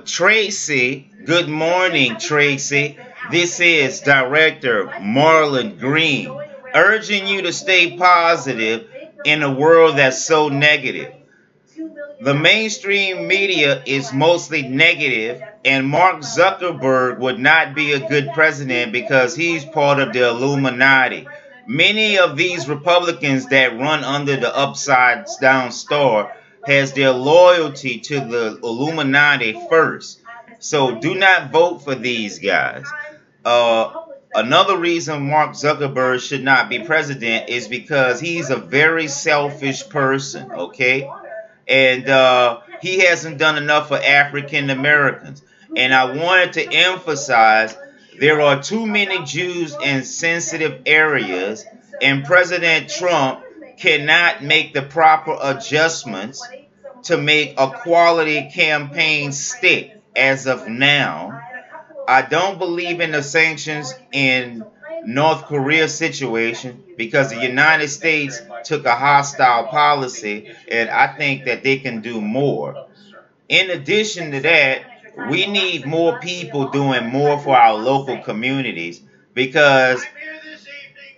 Tracy, good morning, Tracy. This is Director Marlon Green, urging you to stay positive in a world that's so negative. The mainstream media is mostly negative, and Mark Zuckerberg would not be a good president because he's part of the Illuminati. Many of these Republicans that run under the upside down star has their loyalty to the Illuminati first. So do not vote for these guys. Uh, Another reason Mark Zuckerberg should not be president is because he's a very selfish person, okay? And he hasn't done enough for African Americans. And I wanted to emphasize there are too many Jews in sensitive areas, and President Trump cannot make the proper adjustments to make a quality campaign stick as of now. I don't believe in the sanctions in North Korea situation because the United States took a hostile policy, and I think that they can do more. In addition to that, we need more people doing more for our local communities because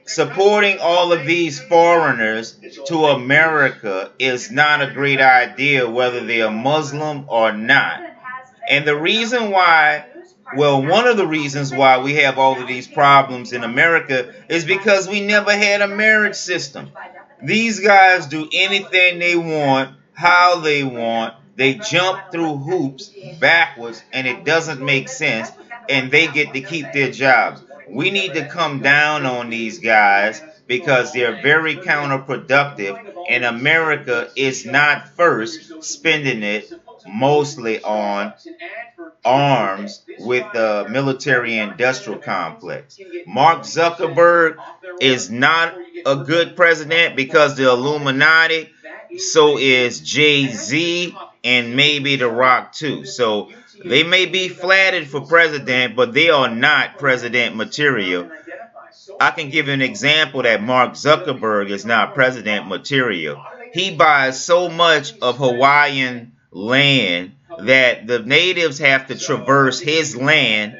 supporting all of these foreigners to America is not a great idea, whether they are Muslim or not. And the reason why, well, one of the reasons why we have all of these problems in America is because we never had a marriage system. These guys do anything they want, how they want. They jump through hoops backwards, and it doesn't make sense, and they get to keep their jobs. We need to come down on these guys because they're very counterproductive, and America is not first spending it mostly on arms with the military-industrial complex. Mark Zuckerberg is not a good president because the Illuminati, so is Jay-Z, and maybe The Rock too. So they may be flattered for president, but they are not president material. I can give you an example that Mark Zuckerberg is not president material. He buys so much of Hawaiian land that the natives have to traverse his land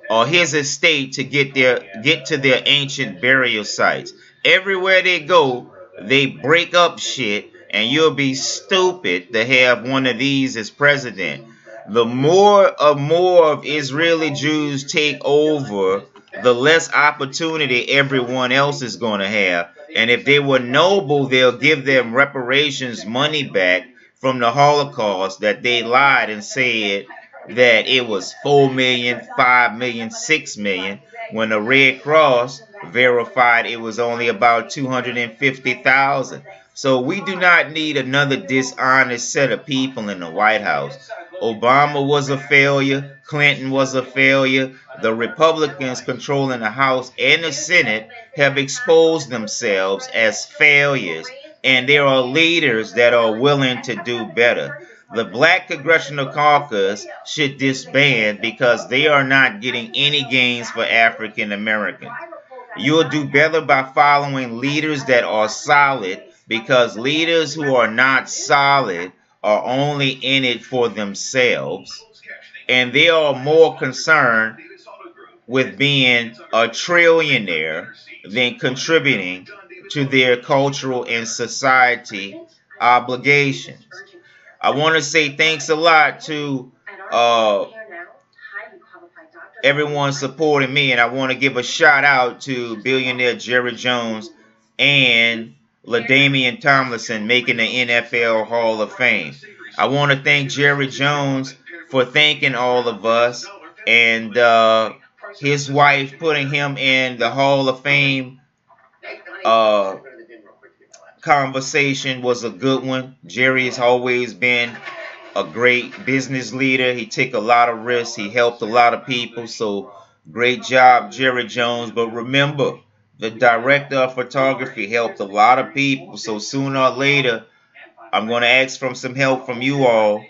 or his estate to get to their ancient burial sites. Everywhere they go, they break up shit, and you'll be stupid to have one of these as president. The more of Israeli Jews take over, the less opportunity everyone else is going to have. And if they were noble, they'll give them reparations money back from the Holocaust that they lied and said that it was 4 million, 5 million, 6 million, when the Red Cross verified it was only about 250,000. So we do not need another dishonest set of people in the White House. Obama was a failure. Clinton was a failure. The Republicans controlling the House and the Senate have exposed themselves as failures, and there are leaders that are willing to do better. The Black Congressional Caucus should disband because they are not getting any gains for African Americans. You'll do better by following leaders that are solid, because leaders who are not solid are only in it for themselves, and they are more concerned with being a trillionaire than contributing to their cultural and society obligations. I want to say thanks a lot to everyone supporting me, and I want to give a shout out to billionaire Jerry Jones and LaDainian Tomlinson making the NFL Hall of Fame. I want to thank Jerry Jones for thanking all of us, and his wife putting him in the Hall of Fame conversation was a good one. Jerry has always been a great business leader. He took a lot of risks. He helped a lot of people. So great job, Jerry Jones. But remember, the director of photography helped a lot of people. So sooner or later, I'm going to ask for some help from you all.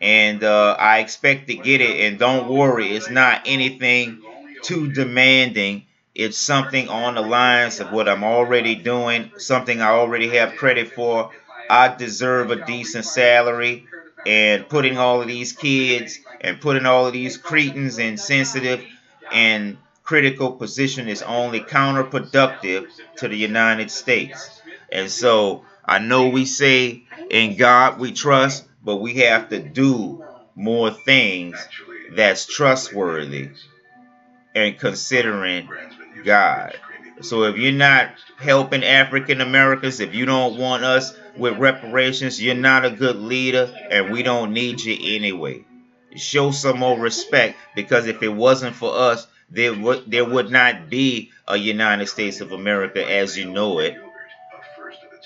And I expect to get it. And don't worry, it's not anything too demanding. It's something on the lines of what I'm already doing, something I already have credit for. I deserve a decent salary, and putting all of these kids and putting all of these cretins in sensitive and critical position is only counterproductive to the United States. And so I know we say in God we trust, but we have to do more things that's trustworthy and considering God. So if you're not helping African Americans, if you don't want us with reparations, you're not a good leader, and we don't need you anyway. Show some more respect, because if it wasn't for us, there would not be a United States of America as you know it.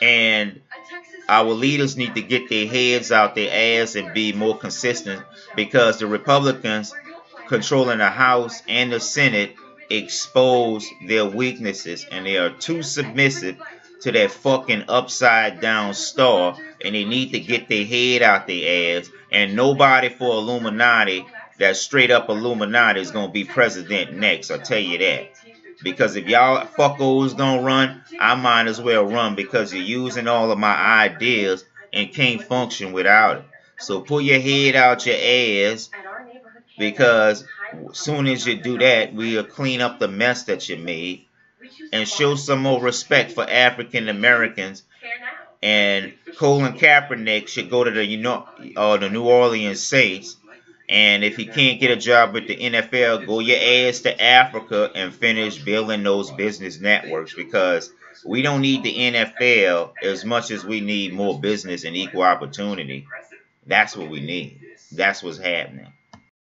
And our leaders need to get their heads out their ass and be more consistent, because the Republicans controlling the House and the Senate expose their weaknesses, and they are too submissive to that fucking upside down star, and they need to get their head out their ass. And nobody for Illuminati, that straight up Illuminati, is gonna be president next, I'll tell you that. Because if y'all fuckos gonna run, I might as well run, because you're using all of my ideas and can't function without it. So pull your head out your ass, because as soon as you do that, we'll clean up the mess that you made, and show some more respect for African Americans. And Colin Kaepernick should go to the the New Orleans Saints. And if he can't get a job with the NFL, go your ass to Africa and finish building those business networks, because we don't need the NFL as much as we need more business and equal opportunity. That's what we need. That's what's happening.